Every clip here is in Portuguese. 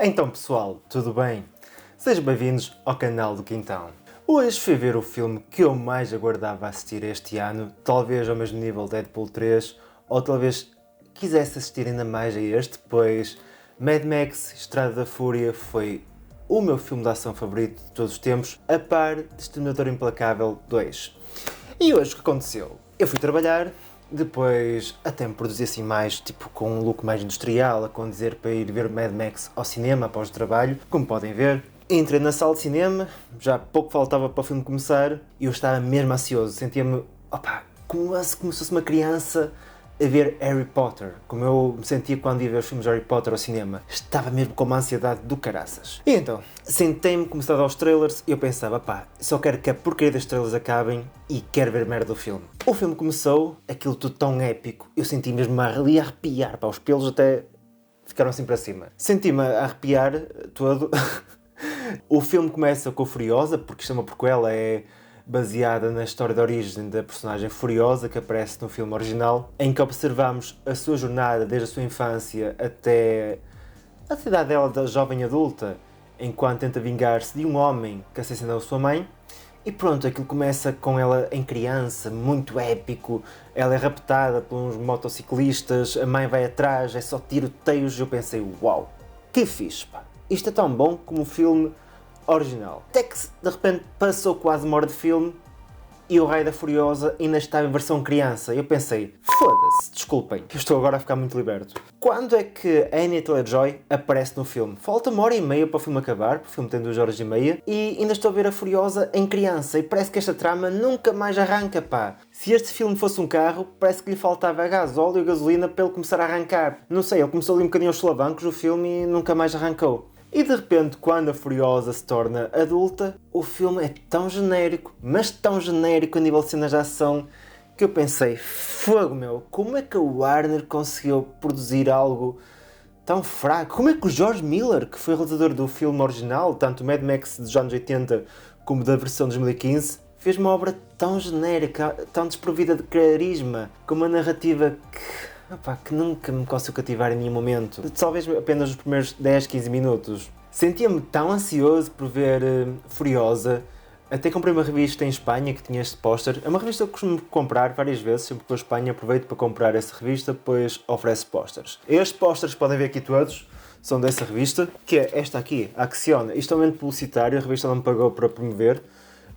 Então pessoal, tudo bem? Sejam bem-vindos ao canal do Quintão. Hoje fui ver o filme que eu mais aguardava assistir este ano, talvez ao mesmo nível Deadpool 3, ou talvez quisesse assistir ainda mais a este, pois Mad Max Estrada da Fúria foi o meu filme de ação favorito de todos os tempos, a par de Exterminador Implacável 2. E hoje o que aconteceu? Eu fui trabalhar, depois até me produzi assim mais, tipo com um look mais industrial, a condizer para ir ver Mad Max ao cinema após o trabalho, como podem ver. Entrei na sala de cinema, já pouco faltava para o filme começar e eu estava mesmo ansioso, sentia-me, como se fosse uma criança a ver Harry Potter, como eu me sentia quando ia ver os filmes de Harry Potter ao cinema. Estava mesmo com uma ansiedade do caraças. E então, sentei-me, comecei a dar os trailers e eu pensava, só quero que a porcaria das trailers acabem e quero ver merda do filme. O filme começou, aquilo tudo tão épico, eu senti mesmo ali a arrepiar, os pelos até ficaram assim para cima. Senti-me a arrepiar todo. O filme começa com a Furiosa, porque isto é uma prequela, é baseada na história de origem da personagem Furiosa, que aparece no filme original, em que observamos a sua jornada desde a sua infância até a cidade dela da jovem adulta, enquanto tenta vingar-se de um homem que assassinou a sua mãe. E pronto, aquilo começa com ela em criança, muito épico, ela é raptada por uns motociclistas, a mãe vai atrás, é só tiroteios, e eu pensei, uau, que fixe, pá. Isto é tão bom como o filme original. Até que de repente passou quase uma hora de filme e o Raio da Furiosa ainda estava em versão criança. Eu pensei, foda-se, desculpem, eu estou agora a ficar muito liberto. Quando é que a Anya Taylor-Joy aparece no filme? Falta uma hora e meia para o filme acabar, porque o filme tem 2 horas e meia, e ainda estou a ver a Furiosa em criança, e parece que esta trama nunca mais arranca, pá. Se este filme fosse um carro, parece que lhe faltava gás, óleo e gasolina para ele começar a arrancar. Não sei, ele começou ali um bocadinho aos solavancos o filme e nunca mais arrancou. E de repente, quando a Furiosa se torna adulta, o filme é tão genérico, mas tão genérico a nível de cenas de ação, que eu pensei, fogo meu, como é que a Warner conseguiu produzir algo tão fraco? Como é que o George Miller, que foi realizador do filme original, tanto Mad Max dos anos 80 como da versão de 2015, fez uma obra tão genérica, tão desprovida de carisma, com uma narrativa que nunca me conseguiu cativar em nenhum momento. Talvez apenas os primeiros 10, 15 minutos. Sentia-me tão ansioso por ver Furiosa. Até comprei uma revista em Espanha que tinha este póster. É uma revista que eu costumo comprar várias vezes. Sempre que vou à Espanha aproveito para comprar essa revista, pois oferece pósteres. Estes pósteres, podem ver aqui todos, são dessa revista, que é esta aqui, a Acciona. Isto é um momento publicitário, a revista não me pagou para promover,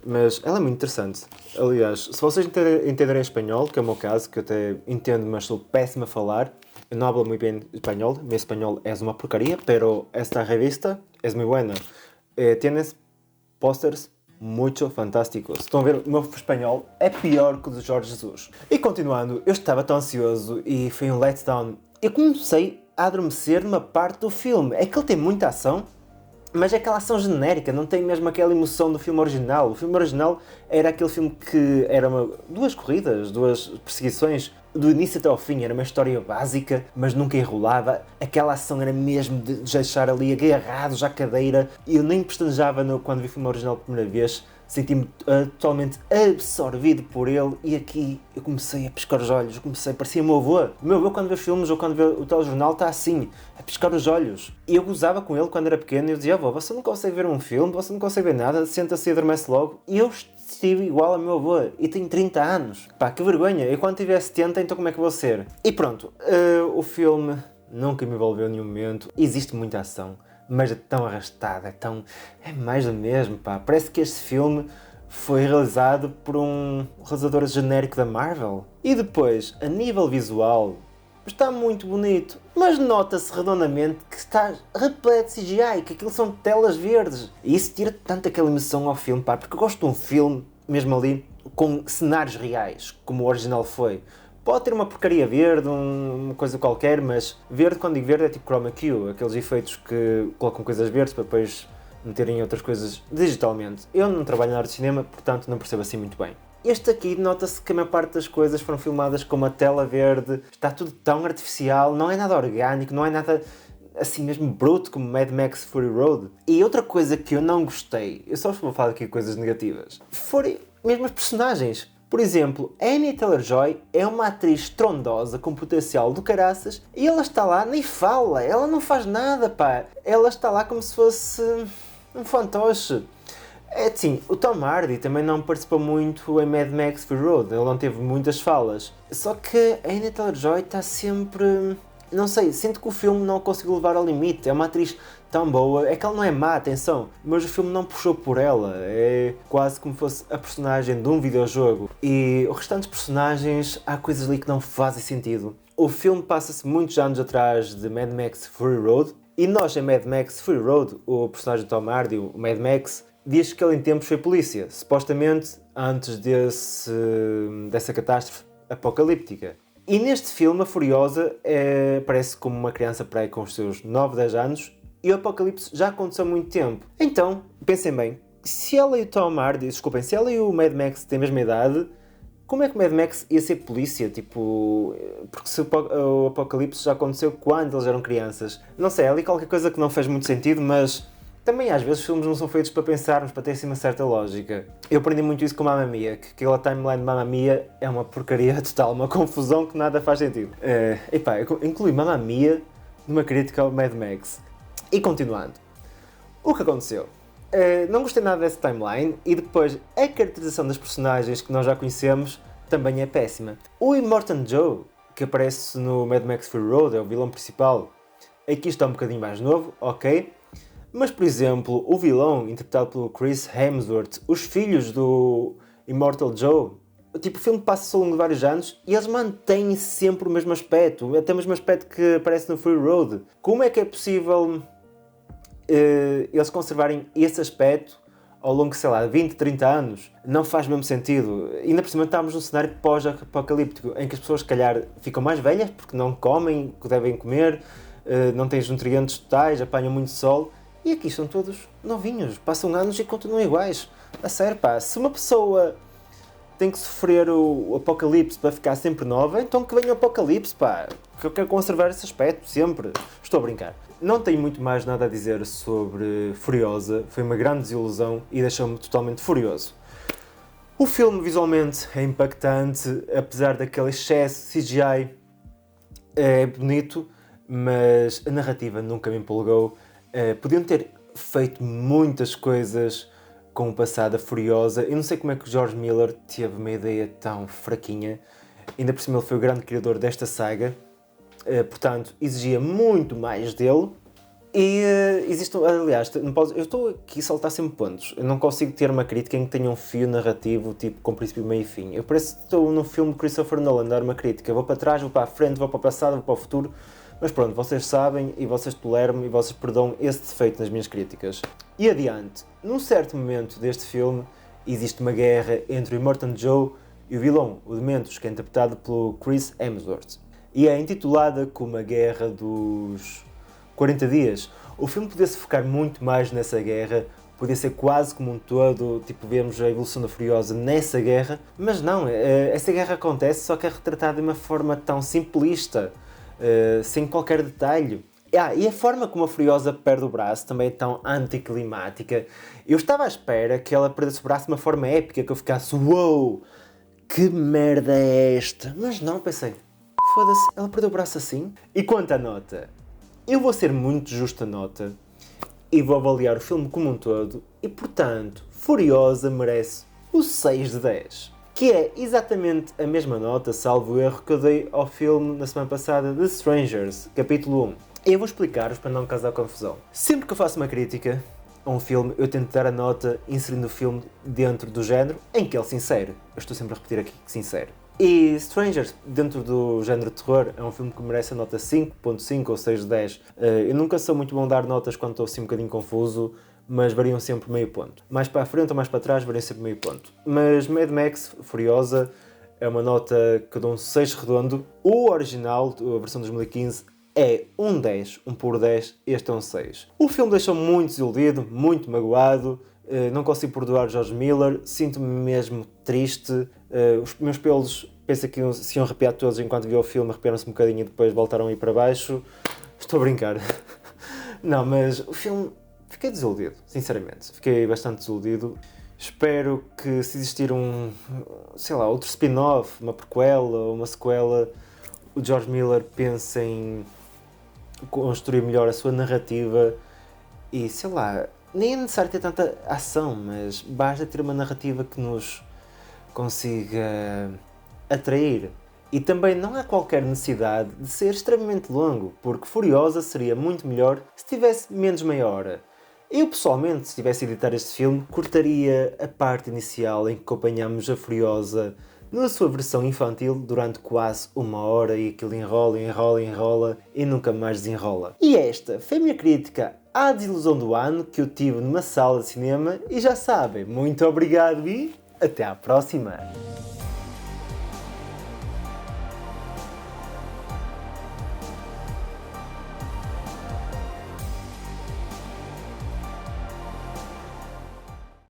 mas ela é muito interessante. Aliás, se vocês entenderem espanhol, que é o meu caso, que eu até entendo, mas sou péssimo a falar, eu não hablo muito bem espanhol, meu espanhol é uma porcaria, pero esta revista é muito buena. Tienes pósters muito fantásticos. Estão a ver, o meu espanhol é pior que o de Jorge Jesus. E continuando, eu estava tão ansioso e foi um letdown. Eu comecei a adormecer numa parte do filme. É que ele tem muita ação, mas é aquela ação genérica, não tem mesmo aquela emoção do filme original. O filme original era aquele filme que era duas corridas, 2 perseguições, do início até ao fim, era uma história básica, mas nunca enrolava. Aquela ação era mesmo de deixar ali agarrados à cadeira, e eu nem pestanejava quando vi o filme original pela primeira vez. Senti-me totalmente absorvido por ele, e aqui eu comecei a piscar os olhos, parecia o meu avô. O meu avô, quando vê filmes ou quando vê o telejornal, está assim, a piscar os olhos. E eu gozava com ele quando era pequeno, e eu dizia, avô, você não consegue ver um filme, você não consegue ver nada, senta-se e adormece logo. E eu estive igual ao meu avô, e tenho 30 anos. Que vergonha, eu quando tiver 70, então como é que vou ser? E pronto, o filme nunca me envolveu em nenhum momento, existe muita ação, mas é tão arrastada, é mais do mesmo, Parece que este filme foi realizado por um realizador genérico da Marvel. E depois, a nível visual, está muito bonito, mas nota-se redondamente que está repleto de CGI, que aquilo são telas verdes. E isso tira tanto aquela emoção ao filme, porque eu gosto de um filme, mesmo ali, com cenários reais, como o original foi. Pode ter uma porcaria verde, uma coisa qualquer, mas verde, quando digo verde, é tipo chroma key, aqueles efeitos que colocam coisas verdes para depois meterem outras coisas digitalmente. Eu não trabalho na área de cinema, portanto não percebo assim muito bem. Este aqui, nota-se que a maior parte das coisas foram filmadas com uma tela verde, está tudo tão artificial, não é nada orgânico, não é nada assim mesmo bruto como Mad Max Fury Road. E outra coisa que eu não gostei, eu só vou falar aqui coisas negativas, foram mesmo os personagens. Por exemplo, Anya Taylor-Joy é uma atriz estrondosa com potencial do caraças e ela está lá, nem fala, ela não faz nada, pá. Ela está lá como se fosse um fantoche. É assim, o Tom Hardy também não participou muito em Mad Max Fury Road, ele não teve muitas falas. Só que a Anya Taylor-Joy está sempre... Não sei, sinto que o filme não conseguiu levar ao limite, é uma atriz tão boa, é que ela não é má, atenção, mas o filme não puxou por ela, é quase como se fosse a personagem de um videojogo. E os restantes personagens, há coisas ali que não fazem sentido. O filme passa-se muitos anos atrás de Mad Max Fury Road, e nós em Mad Max Fury Road, o personagem de Tom Hardy, o Mad Max, diz que ele em tempos foi polícia, supostamente antes dessa catástrofe apocalíptica. E neste filme a Furiosa parece como uma criança para aí com os seus 9, 10 anos e o apocalipse já aconteceu há muito tempo. Então, pensem bem, se ela e o Tom Hardy, desculpem, se ela e o Mad Max têm a mesma idade, como é que o Mad Max ia ser polícia? Tipo, porque se o apocalipse já aconteceu quando eles eram crianças. Não sei, é ali qualquer coisa que não fez muito sentido, mas... Também às vezes os filmes não são feitos para pensarmos, para ter assim uma certa lógica. Eu aprendi muito isso com Mamma Mia, que aquela timeline de Mamma Mia é uma porcaria total, uma confusão que nada faz sentido. Eu incluí Mamma Mia numa crítica ao Mad Max. E continuando, o que aconteceu? Não gostei nada dessa timeline e depois a caracterização das personagens que nós já conhecemos também é péssima. O Immortan Joe, que aparece no Mad Max Fury Road, é o vilão principal, aqui está um bocadinho mais novo, ok? Mas, por exemplo, o vilão, interpretado pelo Chris Hemsworth, os filhos do Immortal Joe, tipo, o filme passa-se ao longo de vários anos e eles mantêm sempre o mesmo aspecto, até o mesmo aspecto que aparece no Fury Road. Como é que é possível eles conservarem esse aspecto ao longo, sei lá, 20, 30 anos? Não faz mesmo sentido. Ainda por cima estamos num cenário pós-apocalíptico, em que as pessoas, se calhar, ficam mais velhas porque não comem o que devem comer, não têm os nutrientes totais, apanham muito sol. E aqui estão todos novinhos, passam anos e continuam iguais. A sério, pá, se uma pessoa tem que sofrer o apocalipse para ficar sempre nova, então que venha o apocalipse, pá. Que eu quero conservar esse aspecto, sempre. Estou a brincar. Não tenho muito mais nada a dizer sobre Furiosa, foi uma grande desilusão e deixou-me totalmente furioso. O filme visualmente é impactante, apesar daquele excesso de CGI, é bonito, mas a narrativa nunca me empolgou. Podiam ter feito muitas coisas com o passado Furiosa. Eu não sei como é que o George Miller teve uma ideia tão fraquinha. Ainda por cima ele foi o grande criador desta saga. Portanto, exigia muito mais dele. E aliás, eu estou aqui a saltar sempre pontos. Eu não consigo ter uma crítica em que tenha um fio narrativo, tipo, com princípio, meio e fim. Eu parece que estou num filme de Christopher Nolan, dar uma crítica. Vou para trás, vou para a frente, vou para o passado, vou para o futuro. Mas pronto, vocês sabem e vocês toleram-me e vocês perdoam esse defeito nas minhas críticas. E adiante, num certo momento deste filme, existe uma guerra entre o Immortan Joe e o vilão, o Dementos, que é interpretado pelo Chris Hemsworth. E é intitulada como a Guerra dos 40 Dias. O filme podia-se focar muito mais nessa guerra, podia ser quase como um todo, tipo, vemos a evolução da Furiosa nessa guerra, mas não, essa guerra acontece, só que é retratada de uma forma tão simplista, sem qualquer detalhe. E a forma como a Furiosa perde o braço também é tão anticlimática. Eu estava à espera que ela perdesse o braço de uma forma épica, que eu ficasse, uou, que merda é esta? Mas não, pensei, foda-se, ela perdeu o braço assim? E quanto à nota? Eu vou ser muito justo a nota e vou avaliar o filme como um todo e, portanto, Furiosa merece o 6 de 10. Que é exatamente a mesma nota, salvo o erro, que eu dei ao filme na semana passada, The Strangers, capítulo 1. Eu vou explicar-vos para não causar confusão. Sempre que eu faço uma crítica a um filme, eu tento dar a nota inserindo o filme dentro do género em que ele se insere. Eu estou sempre a repetir aqui que se insere. E Strangers, dentro do género de terror, é um filme que merece a nota 5.5 ou 6 de 10. Eu nunca sou muito bom a dar notas quando estou assim um bocadinho confuso, mas variam sempre meio ponto. Mais para a frente ou mais para trás variam sempre meio ponto. Mas Mad Max Furiosa é uma nota que eu dou um 6 redondo. O original, a versão de 2015, é um 10, um puro 10, este é um 6. O filme deixou-me muito desiludido, muito magoado, não consigo perdoar George Miller, sinto-me mesmo triste, os meus pelos pensei que se iam arrepiar todos enquanto vi o filme, arrepiaram-se um bocadinho e depois voltaram a ir para baixo. Estou a brincar. Não, mas o filme... Fiquei desiludido, sinceramente. Fiquei bastante desiludido. Espero que, se existir outro spin-off, uma prequela ou uma sequela, o George Miller pense em construir melhor a sua narrativa e, nem é necessário ter tanta ação, mas basta ter uma narrativa que nos consiga atrair. E também não há qualquer necessidade de ser extremamente longo, porque Furiosa seria muito melhor se tivesse menos meia hora. Eu, pessoalmente, se tivesse a editar este filme, cortaria a parte inicial em que acompanhamos a Furiosa na sua versão infantil durante quase uma hora e aquilo enrola e nunca mais desenrola. E esta foi a minha crítica à desilusão do ano que eu tive numa sala de cinema e já sabem, muito obrigado e até à próxima!